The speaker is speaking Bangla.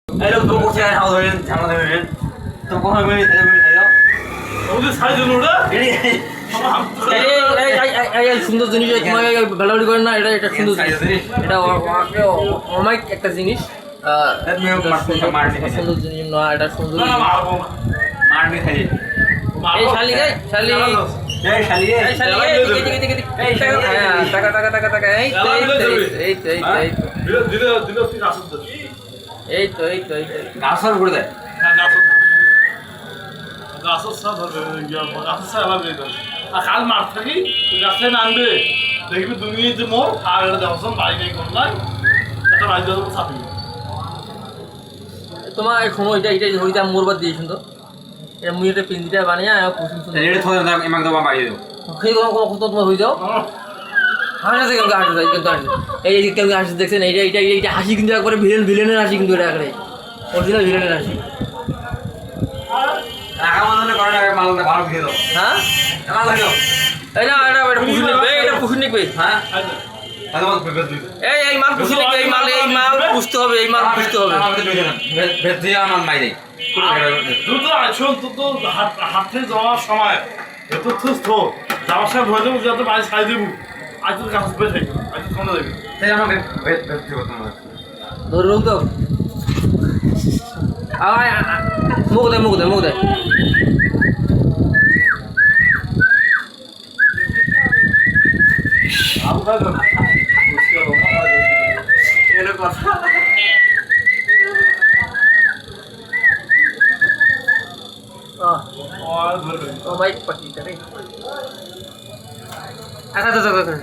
Ayo tuh kursi yang harus dengan jangan dengan tuh kau yang ini ayo. ওদের সাইজ হলো ওটা Ini এই সুন্দর জিনিস তোমাকে গালাগালি করেন না, এটা এটা সুন্দর জিনিস, এটা অমাইক একটা জিনিস। আমি মারনি সুন্দর জিনিস না, এটা সুন্দর না জিনিস। মারবো না মারনি খাই এই শালি গাই শালি এই শালিয়ে এই শালি গাই এই টাকা টাকা টাকা টাকা এই তো এই তো এই তো এই তো দিলে দিলে তুই আসুন তো এই তো এই তো এই তো গাছর করে দেয় গাছের সাথ হবে গাছের সাথ আলাদা আর কাল মাঠ থাকি গাছে নামবে দেখবি দুনিয়াতে মোর আর এটা দেখছেন বাড়ি নেই করলাই একটা বাড়ি দেওয়া চাপি তোমার শোনো, এটা এটা হইতে আমি মোরবার দিয়েছেন তো, এটা মুই একটা পিন্দিটা বানিয়ে কুসুম সুন্দর এটা থোড়া দাম এমাক দাও বাড়ি দাও খেয়ে কখন তোমার হয়ে যাও হাসে কেমন হাসে কিন্তু হাসে এই যে কেমন হাসি দেখছেন, এইটা এইটা এইটা হাসি কিন্তু একবারে ভিলেনের হাসি, কিন্তু এটা একবারে অরিজিনাল ভিলেনের হাসি। টাকা মানে করে না মালটা ভালো দিয়ে দাও হ্যাঁ মাল দাও এই না এটা পুষি নিবে, এটা পুষি নিবে। হ্যাঁ তাহলে মাল পেপে দিই এই মাল পুষি নিবে, এই মাল পুষতে হবে, এই মাল পুষতে হবে। আমাদের দুই না ভেদ দিয়ে আমার মাইরে দ্রুত আসুন তো হাতে যাওয়ার সময় এত সুস্থ যাওয়ার সময় ভয় দেবো যাতে বাড়ি ছাই দেবো আজ তোর গাছ বের থাকবে আজ তোর দেবে তাই আমাকে ভেদ দিব তোমার ধরুন তো মুখ দেয় মুখ দেয় মুখ দেয় আমরা এটা কথা ধরবে ও ভাই পাখি আচ্ছা আচ্ছা আচ্ছা